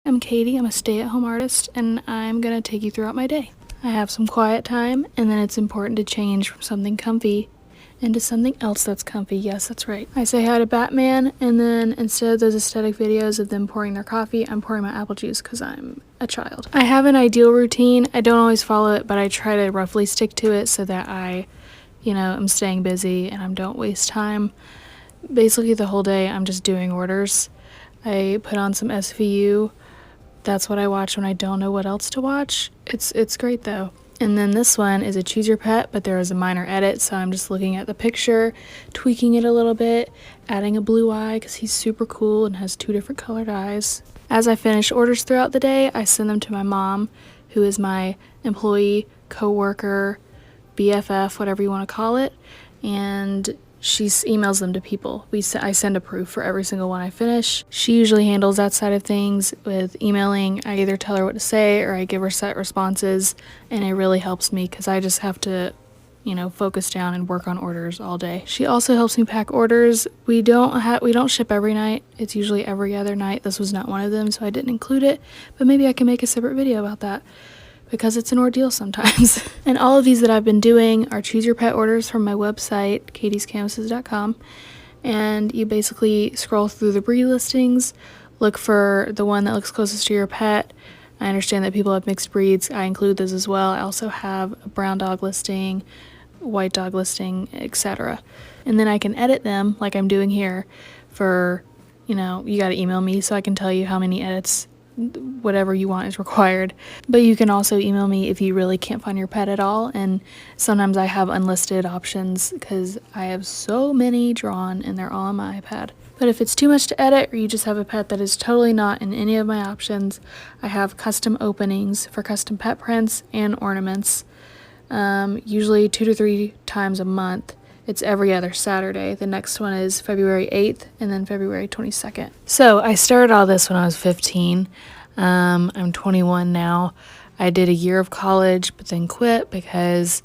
I'm Katie, I'm a stay-at-home artist, and I'm gonna take you throughout my day. I have some quiet time, and then it's important to change from something comfy into something else that's comfy. Yes, that's right. I say hi to Batman, and then instead of those aesthetic videos of them pouring their coffee, I'm pouring my apple juice because I'm a child. I have an ideal routine. I don't always follow it, but I try to roughly stick to it so that I'm staying busy and I don't waste time. Basically, the whole day I'm just doing orders. I put on some SVU. That's what I watch when I don't know what else to watch. It's great though. And then this one is a choose your pet, but there is a minor edit, so I'm just looking at the picture, tweaking it a little bit, adding a blue eye because he's super cool and has 2 different colored eyes. As I finish orders throughout the day, I send them to my mom, who is my employee, co-worker, BFF, whatever you want to call it, and she emails them to people. I send a proof for every single one I finish. She usually handles that side of things with emailing. I either tell her what to say or I give her set responses, and it really helps me because I just have to focus down and work on orders all day. She also helps me pack orders. We don't ship every night. It's usually every other night. This was not one of them, so I didn't include it, but maybe I can make a separate video about that, because it's an ordeal sometimes. And all of these that I've been doing are choose your pet orders from my website, ktscanvases.com. And you basically scroll through the breed listings, look for the one that looks closest to your pet. I understand that people have mixed breeds. I include those as well. I also have a brown dog listing, white dog listing, etc. And then I can edit them like I'm doing here for, you gotta email me so I can tell you how many edits whatever you want is required. But you can also email me if you really can't find your pet at all, and sometimes I have unlisted options because I have so many drawn and they're all on my iPad. But if it's too much to edit, or you just have a pet that is totally not in any of my options, I have custom openings for custom pet prints and ornaments, usually 2 to 3 times a month. It's every other Saturday. The next one is February 8th and then February 22nd. So I started all this when I was 15. I'm 21 now. I did a year of college but then quit because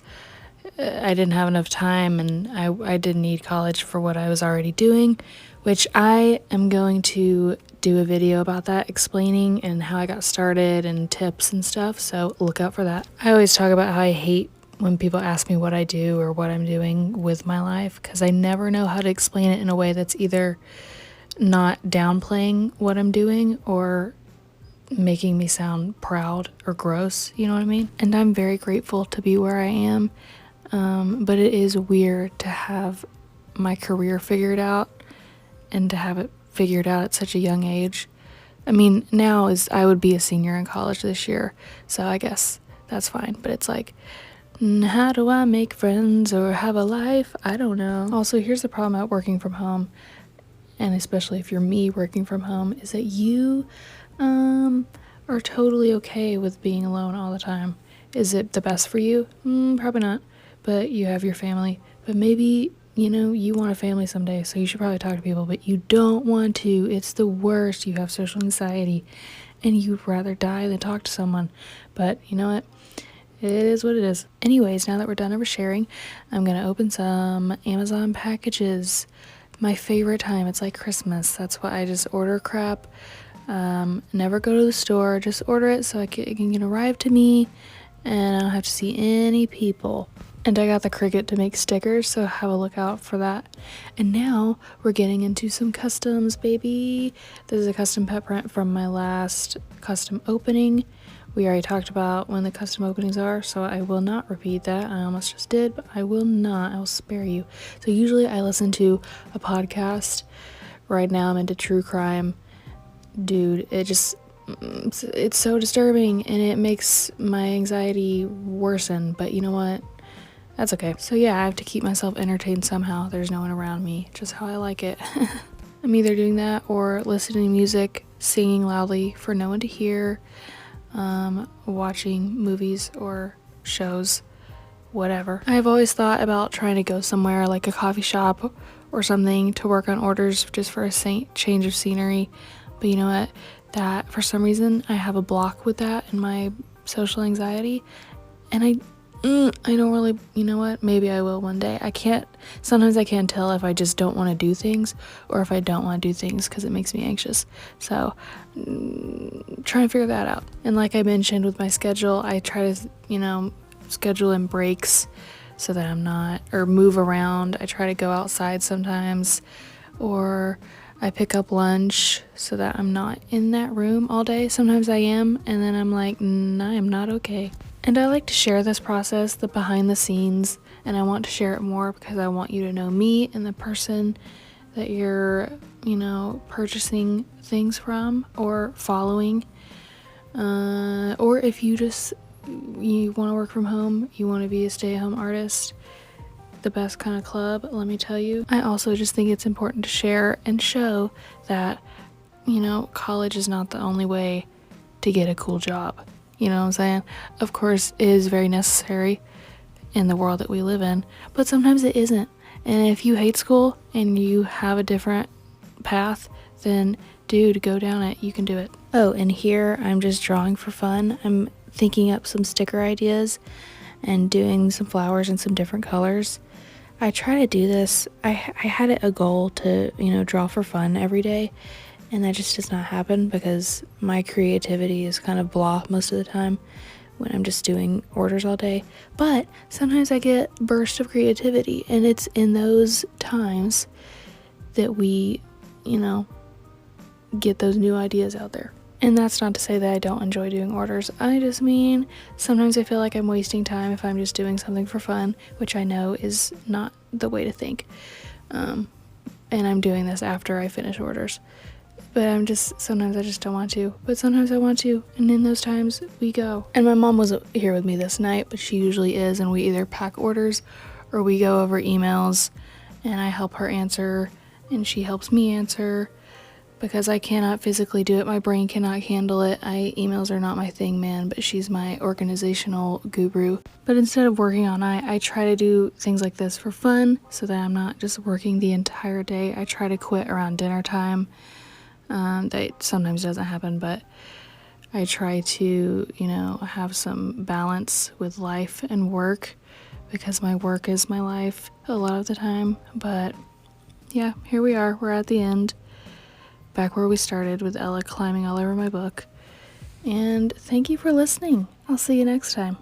I didn't have enough time, and I didn't need college for what I was already doing, which I am going to do a video about that, explaining and how I got started and tips and stuff, so look out for that. I always talk about how I hate when people ask me what I do or what I'm doing with my life, because I never know how to explain it in a way that's either not downplaying what I'm doing or making me sound proud or gross, you know what I mean? And I'm very grateful to be where I am, but it is weird to have my career figured out and to have it figured out at such a young age. I mean, now I would be a senior in college this year, so I guess that's fine, but it's like, how do I make friends or have a life? I don't know. Also, here's the problem about working from home, and especially if you're me working from home, is that you are totally okay with being alone all the time. Is it the best for you? Probably not, but you have your family. But maybe, you want a family someday, so you should probably talk to people, but you don't want to. It's the worst. You have social anxiety, and you'd rather die than talk to someone. But you know what? It is what it is. Anyways, now that we're done oversharing, I'm gonna open some Amazon packages. My favorite time, it's like Christmas. That's why I just order crap. Never go to the store, just order it so it can arrive to me and I don't have to see any people. And I got the Cricut to make stickers, so have a look out for that. And now we're getting into some customs, baby. This is a custom pet print from my last custom opening. We already talked about when the custom openings are, so I will not repeat that. I almost just did, but I will not. I will spare you. So usually I listen to a podcast. Right now I'm into true crime. Dude, it's so disturbing, and it makes my anxiety worsen, but you know what? That's okay. So yeah, I have to keep myself entertained somehow. There's no one around me, just how I like it. I'm either doing that or listening to music, singing loudly for no one to hear, watching movies or shows, whatever. I've always thought about trying to go somewhere like a coffee shop or something to work on orders just for a change of scenery, but you know what? That for some reason I have a block with that in my social anxiety, and I don't really, you know what? Maybe I will one day. Sometimes I can't tell if I just don't want to do things or if I don't want to do things because it makes me anxious. So, try and figure that out. And like I mentioned with my schedule, I try to, schedule in breaks so that I'm not, or move around. I try to go outside sometimes, or I pick up lunch so that I'm not in that room all day. Sometimes I am, and then I'm like, I am not okay. And I like to share this process, the behind the scenes, and I want to share it more because I want you to know me and the person that you're, purchasing things from or following. Or if you want to work from home, you want to be a stay-at-home artist, the best kind of club, let me tell you. I also just think it's important to share and show that, college is not the only way to get a cool job. You know what I'm saying? Of course, it is very necessary in the world that we live in, but sometimes it isn't. And if you hate school and you have a different path, then dude, go down it. You can do it. Oh, and here I'm just drawing for fun. I'm thinking up some sticker ideas and doing some flowers in some different colors. I try to do this. I had a goal to, draw for fun every day, and that just does not happen because my creativity is kind of blah most of the time when I'm just doing orders all day. But sometimes I get bursts of creativity, and it's in those times that we, get those new ideas out there. And that's not to say that I don't enjoy doing orders. I just mean sometimes I feel like I'm wasting time if I'm just doing something for fun, which I know is not the way to think. And I'm doing this after I finish orders. But sometimes I just don't want to. But sometimes I want to. And in those times, we go. And my mom wasn't here with me this night, but she usually is. And we either pack orders or we go over emails. And I help her answer. And she helps me answer. Because I cannot physically do it. My brain cannot handle it. Emails are not my thing, man. But she's my organizational guru. But instead of working all night, I try to do things like this for fun. So that I'm not just working the entire day. I try to quit around dinner time. That sometimes doesn't happen, but I try to, have some balance with life and work because my work is my life a lot of the time. But yeah, here we are. We're at the end, back where we started with Ella climbing all over my book. And thank you for listening. I'll see you next time.